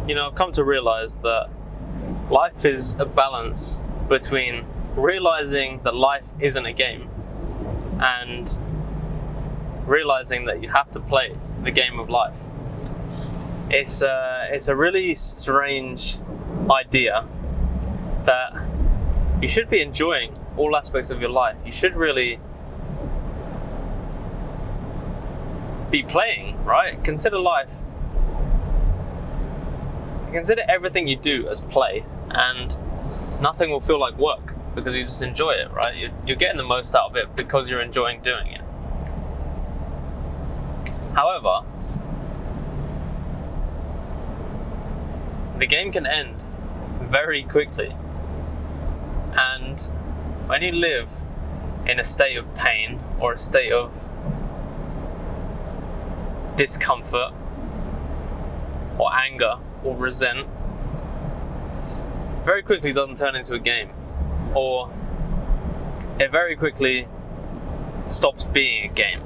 I've come to realize that life is a balance between realizing that life isn't a game and realizing that you have to play the game of life. It's a really strange idea that you should be enjoying all aspects of your life. You should really be playing, right? Consider everything you do as play, and nothing will feel like work because you just enjoy it, right? You're getting the most out of it because you're enjoying doing it. However, the game can end very quickly, and when you live in a state of pain or a state of discomfort or anger or resent, very quickly doesn't turn into a game, or it very quickly stops being a game,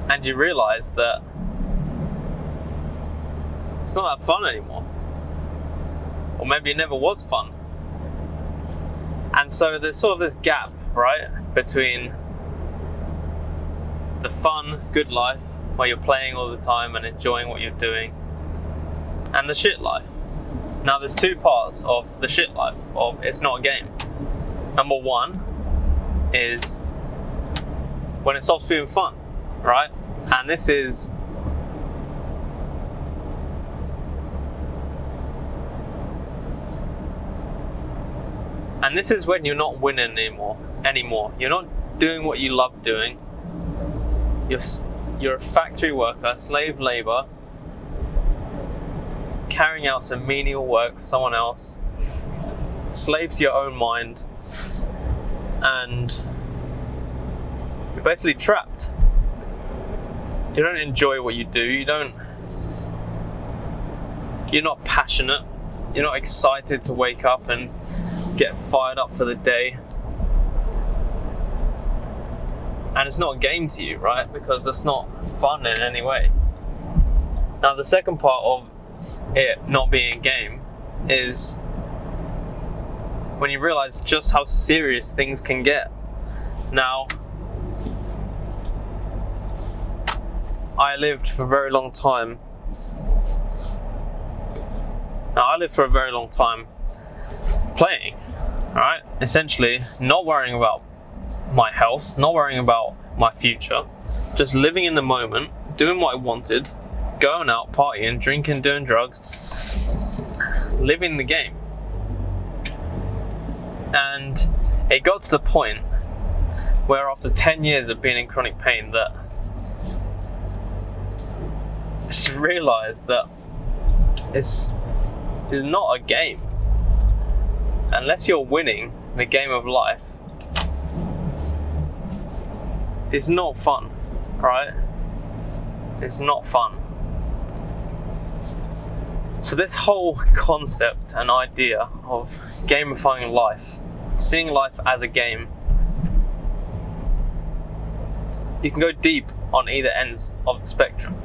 and you realize that it's not that fun anymore, or maybe it never was fun. And so there's sort of this gap, right, between the fun, good life, where you're playing all the time and enjoying what you're doing, and the shit life. Now there's two parts of the shit life of it's not a game. Number one is when it stops being fun, right? And this is when you're not winning anymore. You're not doing what you love doing. You're a factory worker, slave labor, carrying out some menial work for someone else, slave to your own mind, and you're basically trapped. You don't enjoy what you do. You're not passionate. You're not excited to wake up and get fired up for the day. And it's not a game to you, right? Because that's not fun in any way. Now, the second part of it not being a game is when you realize just how serious things can get. Now, I lived for a very long time. Playing, right? Essentially, not worrying about my health, not worrying about my future, just living in the moment, doing what I wanted, going out, partying, drinking, doing drugs, living the game. And it got to the point where after 10 years of being in chronic pain that I just realized that it's not a game. Unless you're winning the game of life, it's not fun, right? It's not fun. So this whole concept and idea of gamifying life, seeing life as a game, you can go deep on either ends of the spectrum.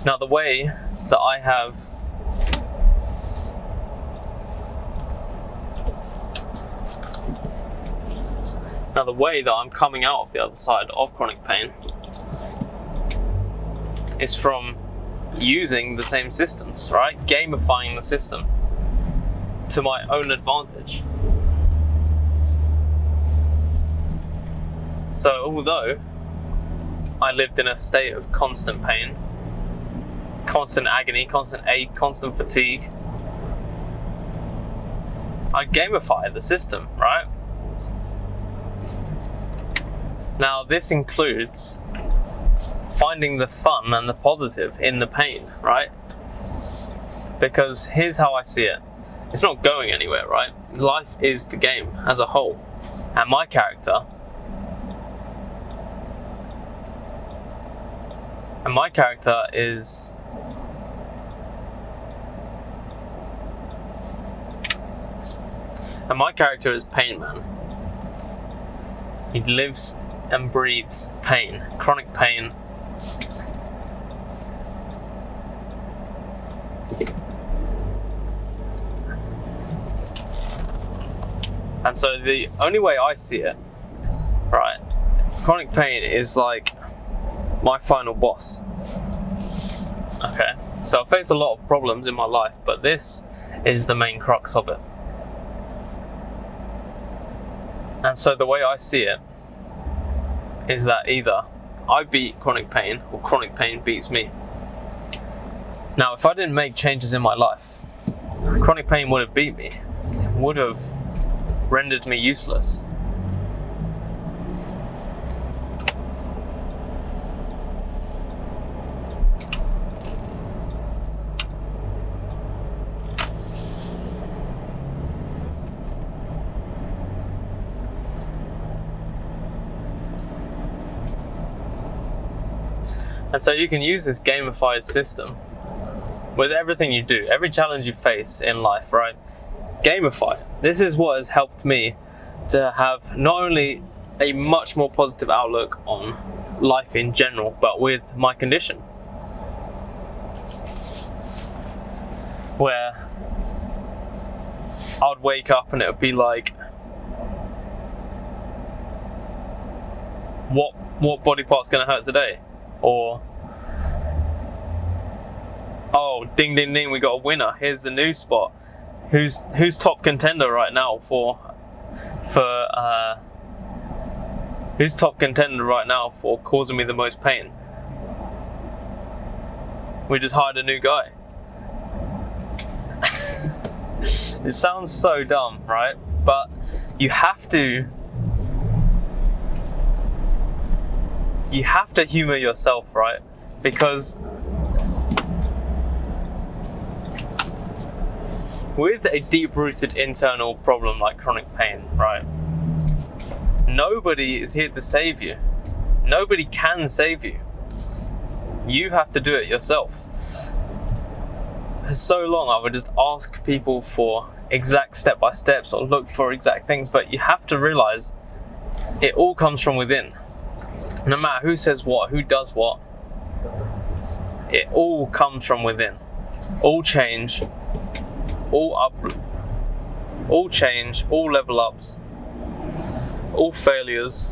Now, the way that I'm coming out of the other side of chronic pain is from using the same systems, right? Gamifying the system to my own advantage. So although I lived in a state of constant pain, constant agony, constant ache, constant fatigue, I gamify the system, right? Now, this includes finding the fun and the positive in the pain, right? Because here's how I see it. It's not going anywhere, right? Life is the game as a whole. And my character is Pain Man. He lives and breathes pain, chronic pain. And so the only way I see it, right, chronic pain is like my final boss. Okay, so I face a lot of problems in my life, but this is the main crux of it. And so the way I see it is that either I beat chronic pain or chronic pain beats me. Now, if I didn't make changes in my life, chronic pain would have beat me. It would have rendered me useless. And so you can use this gamified system with everything you do, every challenge you face in life, right? Gamify. This is what has helped me to have not only a much more positive outlook on life in general, but with my condition. Where I'd wake up and it would be like, what body part's gonna hurt today? Or, oh, ding ding ding, we got a winner, here's the new spot. Who's top contender right now who's top contender right now for causing me the most pain? We just hired a new guy. It sounds so dumb, right? But you have to humor yourself, right? Because with a deep-rooted internal problem like chronic pain, right? Nobody is here to save you. Nobody can save you. You have to do it yourself. For so long, I would just ask people for exact step-by-steps or look for exact things, but you have to realize it all comes from within. No matter who says what, who does what, it all comes from within. All change, all change, all level ups, all failures,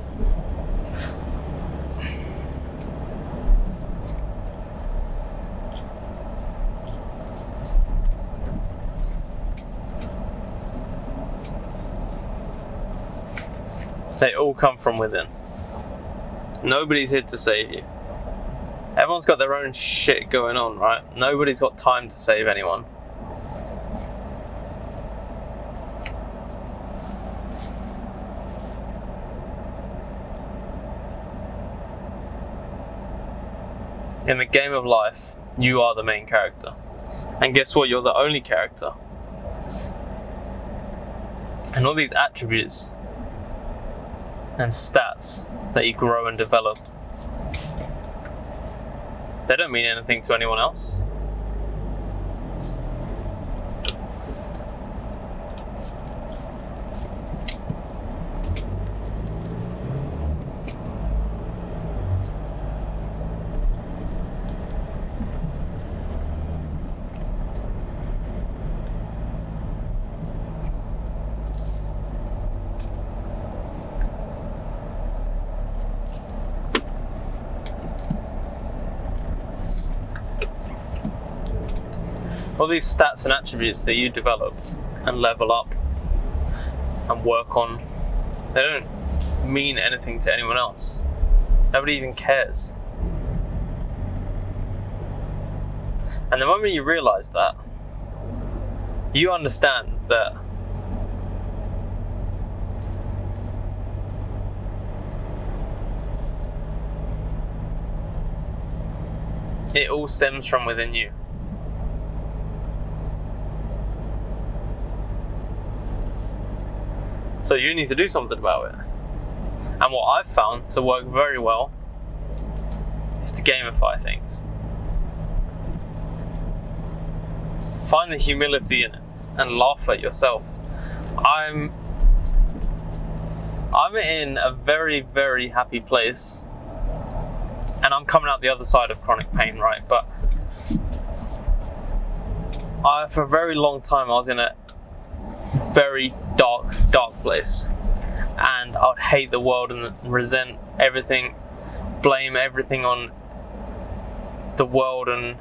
they all come from within. Nobody's here to save you. Everyone's got their own shit going on, right? Nobody's got time to save anyone. In the game of life, you are the main character. And guess what? You're the only character. And all these attributes and stats that you grow and develop, they don't mean anything to anyone else. All these stats and attributes that you develop and level up and work on, they don't mean anything to anyone else. Nobody even cares. And the moment you realize that, you understand that it all stems from within you. So you need to do something about it. And what I've found to work very well is to gamify things. Find the humility in it and laugh at yourself. I'm in a very, very happy place, and I'm coming out the other side of chronic pain, right? But for a very long time, I was in a very dark place, and I would hate the world and resent everything, blame everything on the world and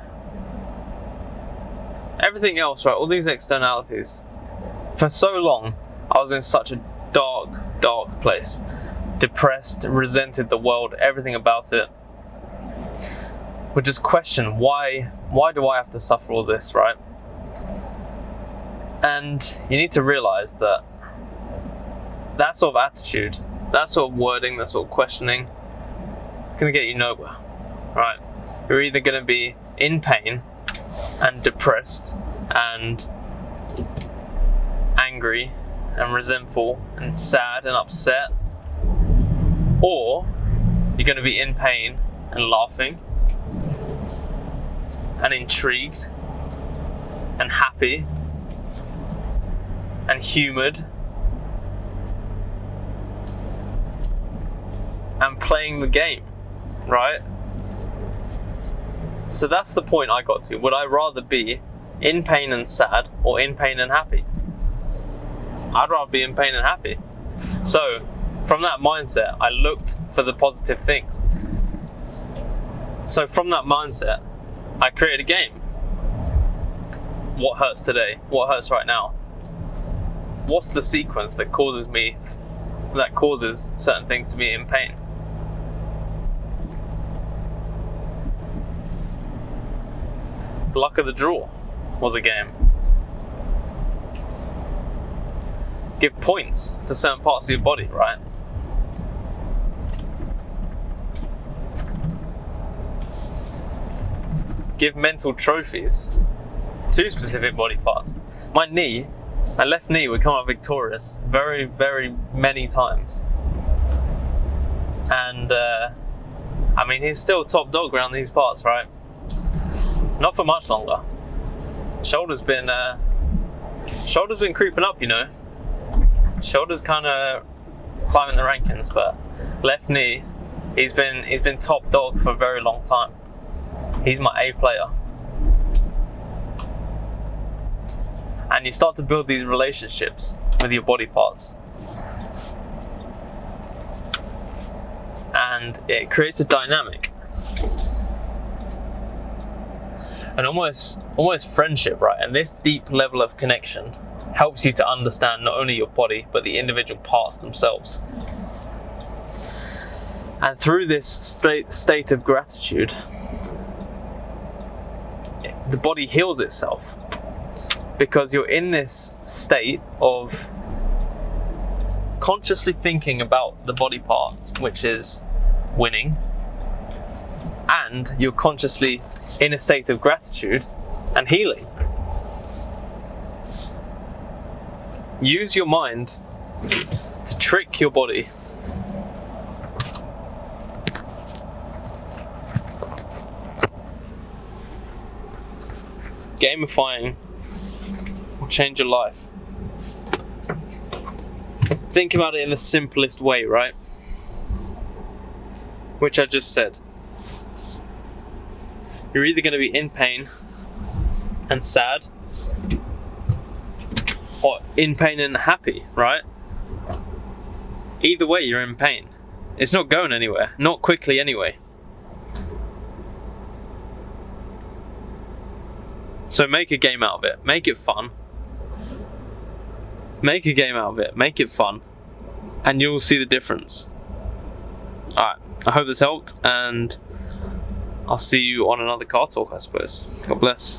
everything else, right? All these externalities. For so long, I was in such a dark place, depressed, resented the world, everything about it. Would just question, why do I have to suffer all this, right? And you need to realize that that sort of attitude, that sort of wording, that sort of questioning, it's going to get you nowhere, right? You're either going to be in pain and depressed and angry and resentful and sad and upset, or you're going to be in pain and laughing and intrigued and happy and humoured and playing the game, right? So that's the point I got to. Would I rather be in pain and sad or in pain and happy? I'd rather be in pain and happy. So from that mindset, I looked for the positive things. So from that mindset, I created a game. What hurts today? What hurts right now? What's the sequence that causes certain things to be in pain? Luck of the draw was a game. Give points to certain parts of your body, right? Give mental trophies to specific body parts. My left knee would come out victorious very, very many times. And I mean, he's still top dog around these parts, right? Not for much longer. Shoulder's been creeping up, you know. Shoulder's kind of climbing the rankings, but left knee, he's been top dog for a very long time. He's my A player. And you start to build these relationships with your body parts, and it creates a dynamic, an almost friendship, right? And this deep level of connection helps you to understand not only your body but the individual parts themselves. And through this state of gratitude, the body heals itself, because you're in this state of consciously thinking about the body part which is winning, and you're consciously in a state of gratitude and healing. Use your mind to trick your body. Gamifying will change your life. Think about it in the simplest way, right? Which I just said. You're either going to be in pain and sad, or in pain and happy, right? Either way, you're in pain. It's not going anywhere, not quickly anyway. So make a game out of it. Make it fun. Make a game out of it. Make it fun. And you'll see the difference. Alright, I hope this helped, and I'll see you on another Car Talk, I suppose. God bless.